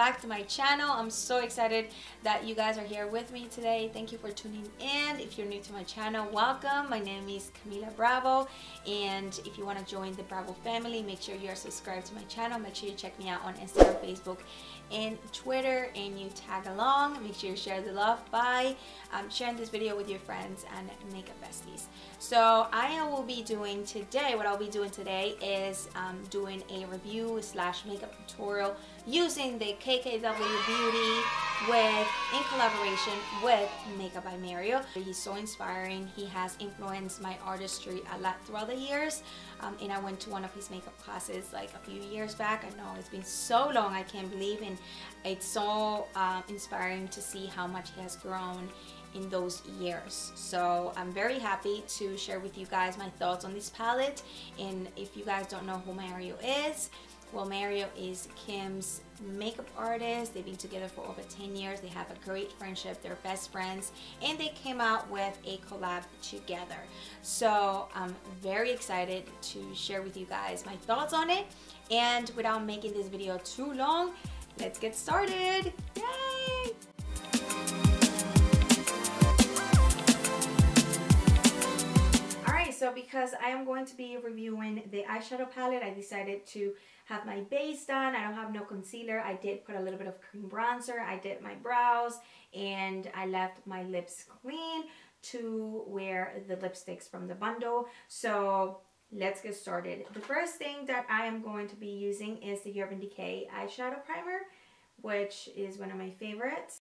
back to my channel. I'm so excited that you guys are here with me today. Thank you for tuning in. If you're new to my channel, welcome. My name is Kamila Bravo, and if you want to join the Bravo family, make sure you're subscribed to my channel. Make sure you check me out on Instagram, Facebook, and Twitter, and you tag along. Make sure you share the love by sharing this video with your friends and makeup besties. So I will be doing today, what I'll be doing today is doing a review slash makeup tutorial using the Kkwbeauty in collaboration with Makeup by Mario. He's so inspiring. He has influenced my artistry a lot throughout the years, and I went to one of his makeup classes like a few years back. I know it's been so long, I can't believe, and it's so inspiring to see how much he has grown in those years. So I'm very happy to share with you guys my thoughts on this palette. And if you guys don't know who Mario is, well, Mario is Kim's makeup artist. They've been together for over 10 years. They have a great friendship. They're best friends, and they came out with a collab together. So I'm very excited to share with you guys my thoughts on it. And without making this video too long, let's get started. Yay! So because I am going to be reviewing the eyeshadow palette, I decided to have my base done. I don't have no concealer. I did put a little bit of cream bronzer. I did my brows, and I left my lips clean to wear the lipsticks from the bundle. So let's get started. The first thing that I am going to be using is the Urban Decay Eyeshadow Primer, which is one of my favorites.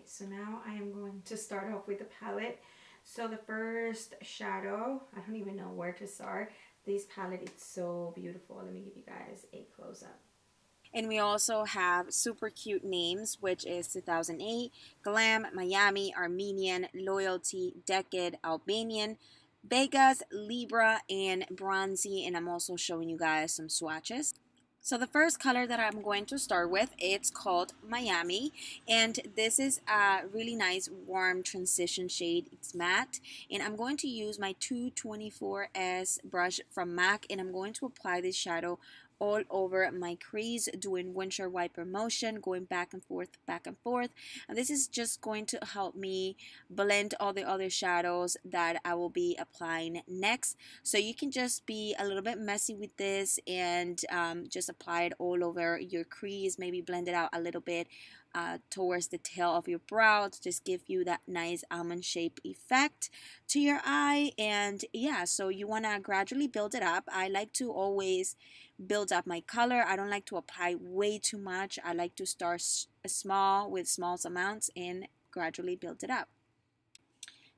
So now I am going to start off with the palette. So the first shadow, I don't even know where to start. This palette is so beautiful. Let me give you guys a close-up. And we also have super cute names, which is 2008, Glam, Miami, Armenian, Loyalty, Decade, Albanian, Vegas, Libra, and Bronzy. And I'm also showing you guys some swatches. So the first color that I'm going to start with, it's called Miami, and this is a really nice warm transition shade. It's matte, and I'm going to use my 224S brush from MAC, and I'm going to apply this shadow all over my crease, doing windshield wiper motion, going back and forth, and this is just going to help me blend all the other shadows that I will be applying next. So you can just be a little bit messy with this and just apply it all over your crease, maybe blend it out a little bit towards the tail of your brow to just give you that nice almond shape effect to your eye. And yeah, so you want to gradually build it up. I like to always build up my color. I don't like to apply way too much. I like to start small with small amounts and gradually build it up.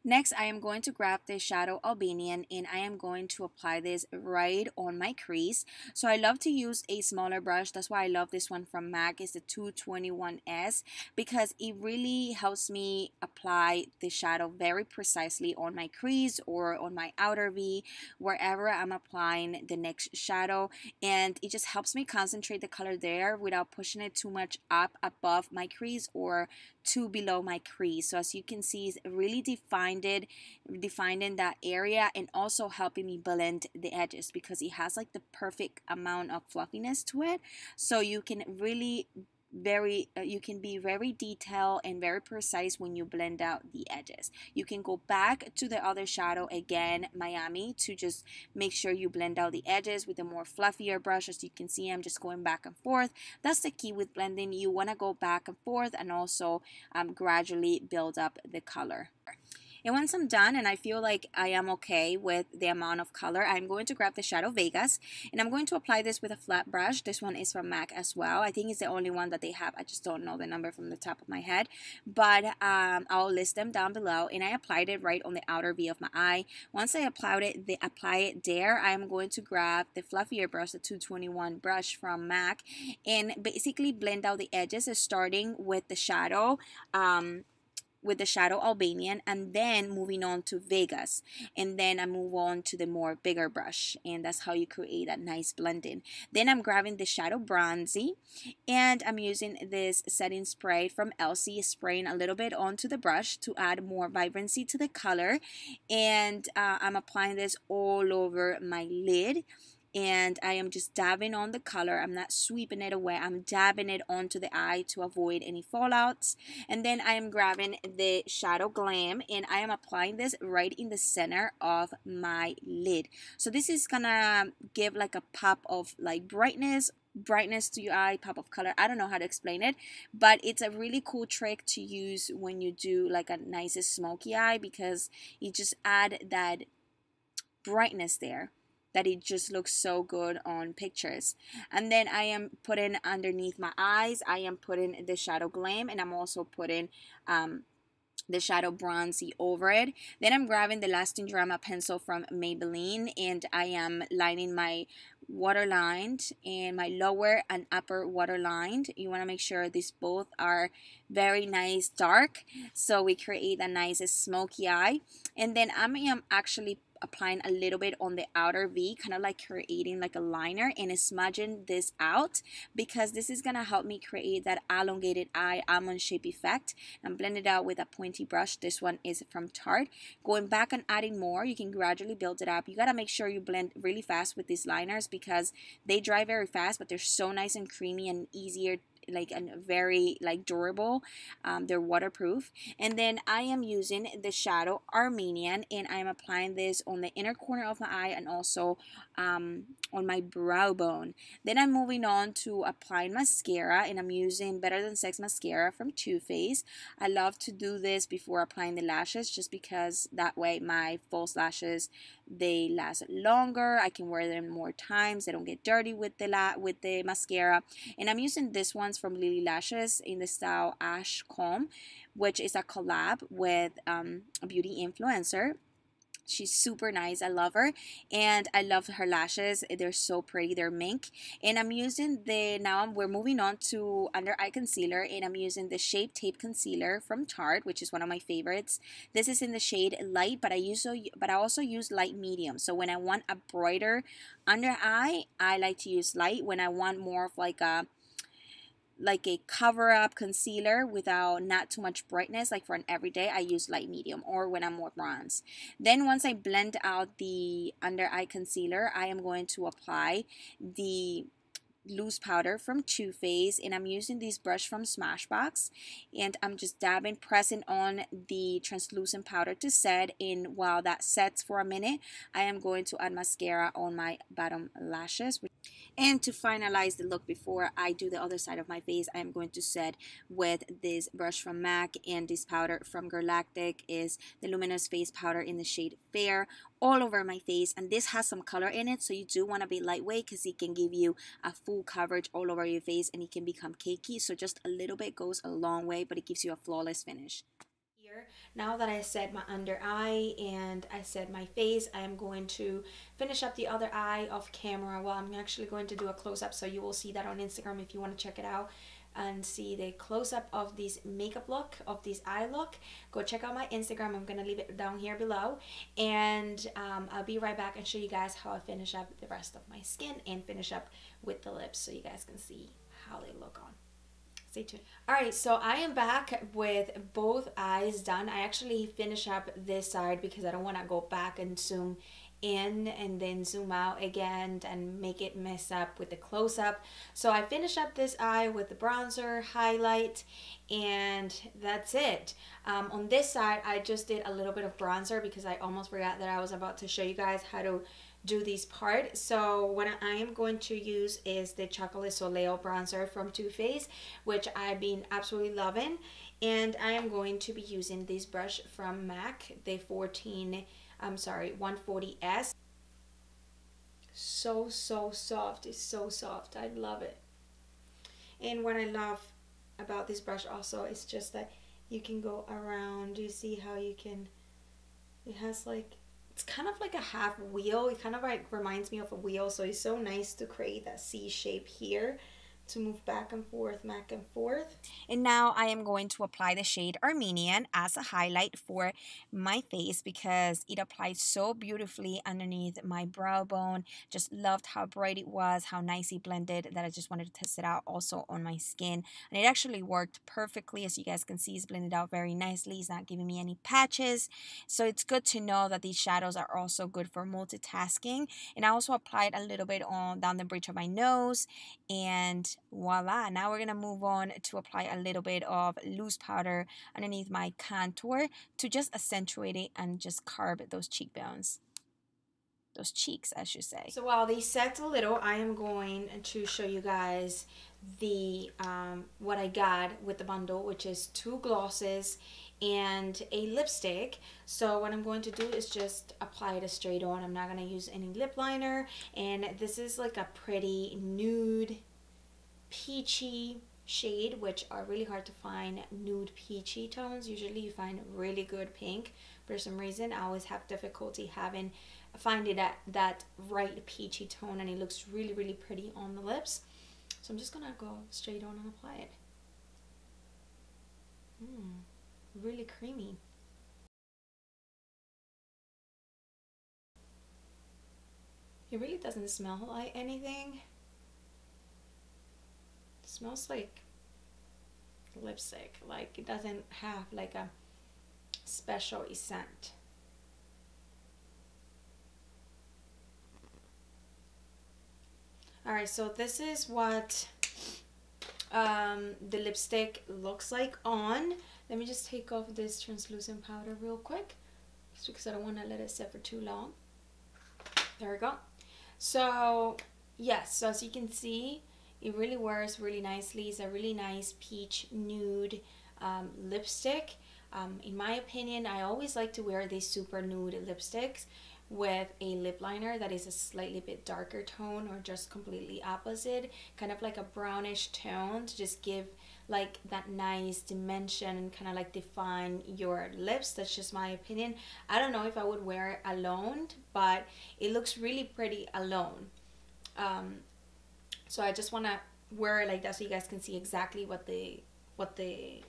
Next, I am going to grab the shadow Albanian, and I am going to apply this right on my crease. So I love to use a smaller brush. That's why I love this one from MAC. It's the 221S, because it really helps me apply the shadow very precisely on my crease or on my outer V, wherever I'm applying the next shadow. And it just helps me concentrate the color there without pushing it too much up above my crease or too below my crease. So as you can see, it's really defining that area, and also helping me blend the edges, because it has like the perfect amount of fluffiness to it. So you can really you can be very detailed and very precise when you blend out the edges. You can go back to the other shadow again, Miami, to just make sure you blend out the edges with a more fluffier brush. As you can see, I'm just going back and forth. That's the key with blending. You want to go back and forth and also gradually build up the color. And once I'm done and I feel like I am okay with the amount of color, I'm going to grab the shadow Vegas, and I'm going to apply this with a flat brush. This one is from MAC as well. I think it's the only one that they have. I just don't know the number from the top of my head, but I'll list them down below. And I applied it right on the outer V of my eye. Once I apply it there, I'm going to grab the fluffier brush, the 221 brush from MAC, and basically blend out the edges, starting with the shadow with the shadow Albanian, and then moving on to Vegas, and then I move on to the more bigger brush, and that's how you create that nice blending. Then I'm grabbing the shadow Bronzy, and I'm using this setting spray from Elcie, spraying a little bit onto the brush to add more vibrancy to the color, and I'm applying this all over my lid. And I am just dabbing on the color. I'm not sweeping it away. I'm dabbing it onto the eye to avoid any fallouts. And then I am grabbing the Shadow Glam, and I am applying this right in the center of my lid. So this is gonna give like a pop of like brightness to your eye, pop of color. I don't know how to explain it, but it's a really cool trick to use when you do like a nice smoky eye, because you just add that brightness there, that it just looks so good on pictures. And then I am putting underneath my eyes, I am putting the Shadow Glam, and I'm also putting the Shadow Bronzy over it. Then I'm grabbing the Lasting Drama pencil from Maybelline, and I am lining my waterlined and my lower and upper waterlined. You want to make sure these both are very nice dark, so we create a nice smoky eye. And then I am actually applying a little bit on the outer V, kind of like creating like a liner, and smudging this out, because this is gonna help me create that elongated eye almond shape effect. I'm blending it out with a pointy brush. This one is from Tarte. Going back and adding more, you can gradually build it up. You gotta make sure you blend really fast with these liners, because they dry very fast, but they're so nice and creamy and easier, like, and very like durable. They're waterproof. And then I am using the shadow Armenian, and I am applying this on the inner corner of my eye, and also on my brow bone. Then I'm moving on to applying mascara, and I'm using Better Than Sex mascara from Too Faced. I love to do this before applying the lashes, just because that way my false lashes, they last longer. I can wear them more times. They don't get dirty with the mascara. And I'm using this one's from Lily Lashes in the style Ash Comb, which is a collab with a beauty influencer. She's super nice. I love her, and I love her lashes. They're so pretty. They're mink. And I'm using we're moving on to under eye concealer, and I'm using the Shape Tape concealer from Tarte, which is one of my favorites. This is in the shade light, but I also use light medium. So when I want a brighter under eye, I like to use light. When I want more of like a cover-up concealer without not too much brightness, like for an everyday, I use light medium, or when I'm more bronze. Then once I blend out the under eye concealer, I am going to apply the loose powder from Too Faced, and I'm using this brush from Smashbox, and I'm just pressing on the translucent powder to set. And while that sets for a minute, I am going to add mascara on my bottom lashes. And to finalize the look before I do the other side of my face, I am going to set with this brush from MAC, and this powder from Galactic is the Luminous Face Powder in the shade Fair, all over my face. And this has some color in it, so you do want to be lightweight, because it can give you a full coverage all over your face, and it can become cakey. So just a little bit goes a long way, but it gives you a flawless finish. Now that I set my under eye and I set my face, I am going to finish up the other eye off camera. Well, I'm actually going to do a close-up, so you will see that on Instagram if you want to check it out and see the close-up of this makeup look, of this eye look. Go check out my Instagram. I'm going to leave it down here below, and I'll be right back and show you guys how I finish up the rest of my skin and finish up with the lips, so you guys can see how they look on. Stay tuned. Alright, so I am back with both eyes done. I actually finish up this side because I don't want to go back and zoom in and then zoom out again and make it mess up with the close-up. So I finish up this eye with the bronzer, highlight, and that's it. On this side, I just did a little bit of bronzer because I almost forgot that I was about to show you guys how to do this part. So what I am going to use is the Chocolate Soleil bronzer from Too Faced, which I've been absolutely loving. And I am going to be using this brush from MAC, the 140S. So soft. It's so soft. I love it. And what I love about this brush also is just that you can go around. You see how you can, it has like, it's kind of like a half wheel. It kind of like reminds me of a wheel, so it's so nice to create that C shape here to move back and forth, back and forth. And now I am going to apply the shade Armenian as a highlight for my face because it applies so beautifully underneath my brow bone. Just loved how bright it was, how nice it blended, that I just wanted to test it out also on my skin. And it actually worked perfectly. As you guys can see, it's blended out very nicely. It's not giving me any patches. So it's good to know that these shadows are also good for multitasking. And I also applied a little bit on down the bridge of my nose, and voila. Now we're gonna move on to apply a little bit of loose powder underneath my contour to just accentuate it and just carve those cheekbones, those cheeks I should say. So while they set a little, I am going to show you guys the what I got with the bundle, which is 2 glosses and a lipstick. So what I'm going to do is just apply it straight on. I'm not going to use any lip liner, and this is like a pretty nude peachy shade, which are really hard to find. Nude peachy tones, usually you find really good pink. For some reason I always have difficulty finding that right peachy tone, and it looks really, really pretty on the lips. So I'm just gonna go straight on and apply it. Really creamy. It really doesn't smell like anything. It smells like lipstick. Like, it doesn't have like a special scent. Alright, so this is what the lipstick looks like on. Let me just take off this translucent powder real quick, just because I don't want to let it sit for too long. There we go. So yes, so as you can see, it really wears really nicely. It's a really nice peach nude lipstick. In my opinion, I always like to wear these super nude lipsticks with a lip liner that is a slightly bit darker tone, or just completely opposite, kind of like a brownish tone, to just give like that nice dimension and kind of like define your lips. That's just my opinion. I don't know if I would wear it alone, but it looks really pretty alone. So I just want to wear it like that so you guys can see exactly what the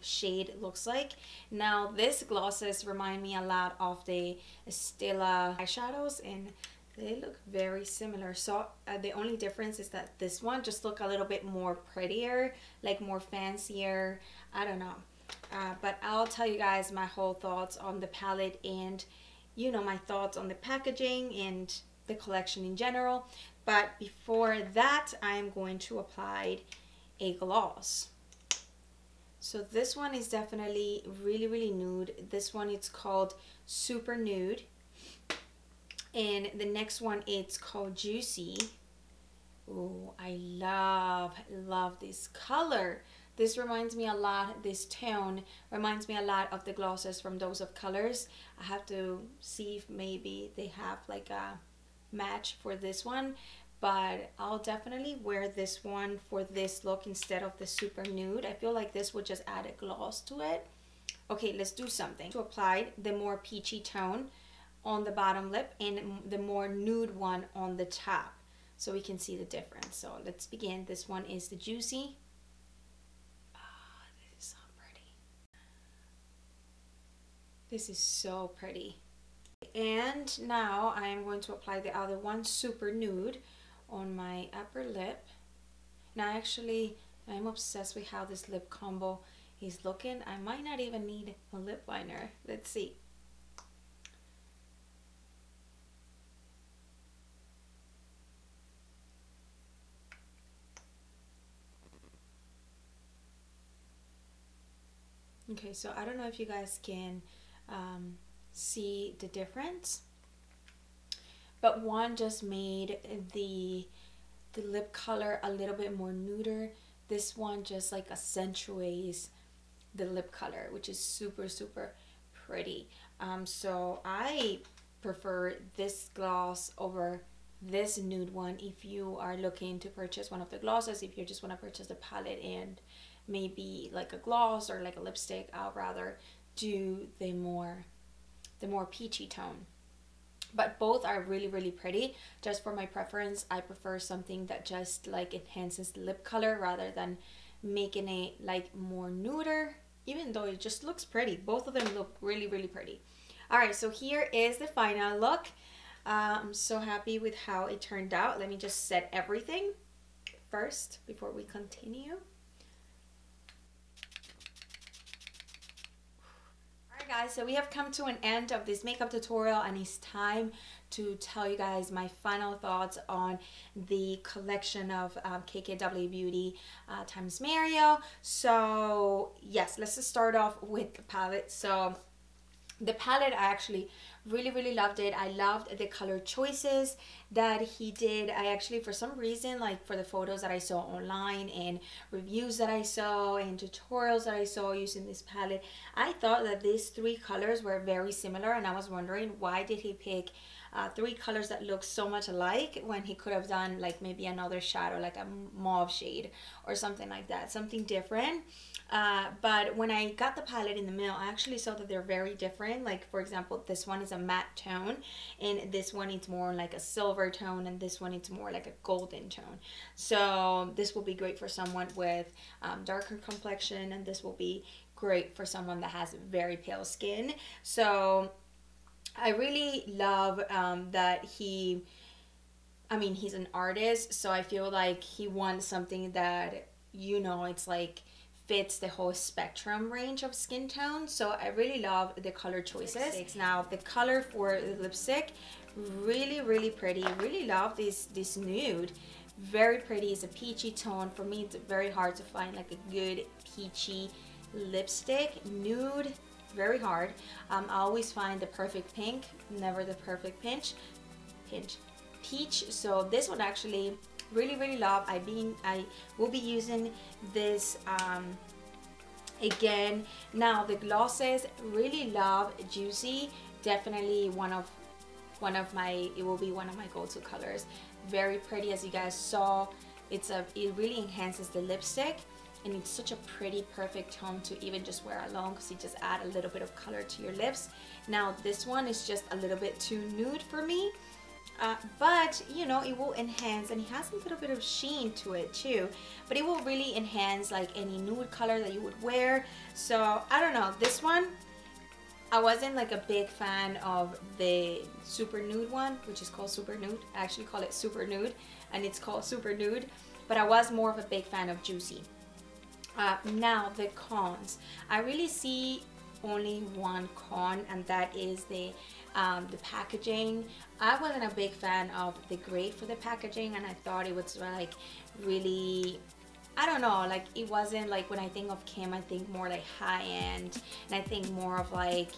shade looks like. Now this glosses remind me a lot of the Stila eyeshadows, and they look very similar. So the only difference is that this one just look a little bit more prettier, like more fancier. I don't know, but I'll tell you guys my whole thoughts on the palette, and you know, my thoughts on the packaging and the collection in general. But before that, I am going to apply a gloss. So this one is definitely really, really nude. This one, it's called Super Nude. And the next one, it's called Jucy. Oh, I love this color. This reminds me a lot, this tone reminds me a lot of the glosses from Dose of Colors. I have to see if maybe they have like a match for this one, but I'll definitely wear this one for this look instead of the Super Nude. I feel like this would just add a gloss to it. Okay, let's do something. To apply the more peachy tone on the bottom lip and the more nude one on the top, so we can see the difference. So let's begin. This one is the Jucy. Oh, this is so pretty. This is so pretty. And now I am going to apply the other one, Super Nude, on my upper lip. Now actually, I'm obsessed with how this lip combo is looking. I might not even need a lip liner. Let's see. Okay, so I don't know if you guys can see the difference, but one just made the lip color a little bit more nuder. This one just like accentuates the lip color, which is super, super pretty. So I prefer this gloss over this nude one if you are looking to purchase one of the glosses. If you just want to purchase the palette and maybe like a gloss or like a lipstick, I'll rather do the more peachy tone. but both are really, really pretty. Just for my preference, I prefer something that just like enhances the lip color rather than making it like more nuder, even though it just looks pretty. Both of them look really, really pretty. All right, so here is the final look. I'm so happy with how it turned out. Let me just set everything first before we continue. Alright guys, so we have come to an end of this makeup tutorial, and it's time to tell you guys my final thoughts on the collection of Kkwbeauty times Mario. So yes, let's just start off with the palette. So the palette, I actually really loved it. I loved the color choices that he did. I actually, for some reason, like for the photos that I saw online and reviews that I saw and tutorials that I saw using this palette, I thought that these three colors were very similar, and I was wondering why did he pick three colors that look so much alike when he could have done like maybe another shadow, like a mauve shade or something like that, something different. But when I got the palette in the mail, I actually saw that they're very different. Like for example, this one is a matte tone, and this one it's more like a silver tone, and this one it's more like a golden tone. So this will be great for someone with darker complexion, and this will be great for someone that has very pale skin. So I really love that he's an artist, so I feel like he wants something that, you know, it's like fits the whole spectrum range of skin tones. So I really love the color choices. Now the color for the lipstick, really pretty. Really love this nude. Very pretty. It's a peachy tone. For me, it's very hard to find like a good peachy lipstick. Nude, very hard. I always find the perfect pink, never the perfect peach. So this one actually really love. I will be using this again. Now the glosses, really love Jucy. Definitely it will be one of my go-to colors. Very pretty, as you guys saw. It really enhances the lipstick, and it's such a pretty perfect tone to even just wear alone, because you just add a little bit of color to your lips. Now this one is just a little bit too nude for me. But you know, it will enhance, and it has a little bit of sheen to it too, but it will really enhance like any nude color that you would wear. So I don't know, this one I wasn't like a big fan of the super nude one, which is called super nude. I actually call it super nude, and it's called super nude, but I was more of a big fan of Jucy. Now the cons, I really see only one con, and that is the packaging. I wasn't a big fan of the gray for the packaging, and I thought it was like really, I don't know, like it wasn't like, when I think of Kim, I think more like high-end, and I think more of like,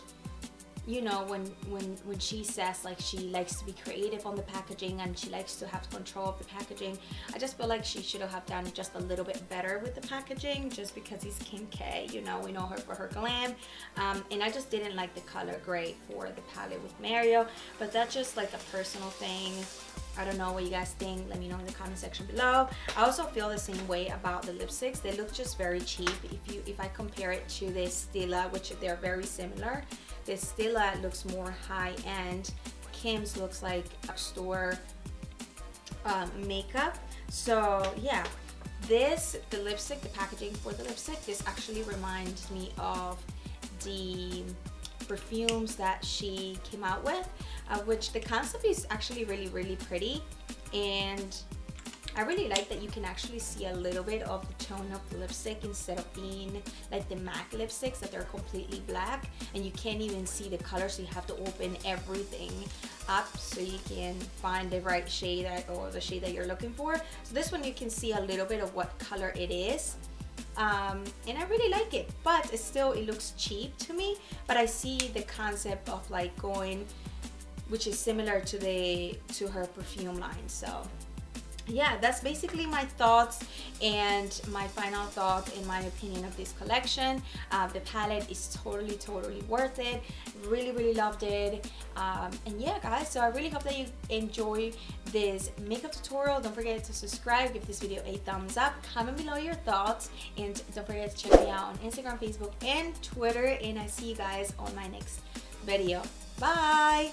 you know, when she says like she likes to be creative on the packaging and she likes to have control of the packaging, I just feel like she should have done just a little bit better with the packaging, just because it's Kim K, you know, we know her for her glam. And I just didn't like the color gray for the palette with Mario, but that's just like a personal thing. I don't know what you guys think. Let me know in the comment section below. I also feel the same way about the lipsticks. They look just very cheap. If I compare it to the Stila, which they're very similar. The Stila looks more high-end. Kim's looks like a store makeup. So yeah, the lipstick, the packaging for the lipstick, this actually reminds me of the perfumes that she came out with, which the concept is actually really pretty, and I really like that you can actually see a little bit of the tone of the lipstick instead of being like the MAC lipsticks that they're completely black and you can't even see the color, so you have to open everything up so you can find the right shade or the shade that you're looking for. So this one you can see a little bit of what color it is. And I really like it, but it looks cheap to me, but I see the concept of like going, which is similar to her perfume line. So yeah, that's basically my thoughts and my final thought in my opinion of this collection. The palette is totally worth it. Really loved it. And yeah guys, so I really hope that you enjoy this makeup tutorial. Don't forget to subscribe, give this video a thumbs up, comment below your thoughts, and don't forget to check me out on Instagram, Facebook, and Twitter, and I see you guys on my next video. Bye.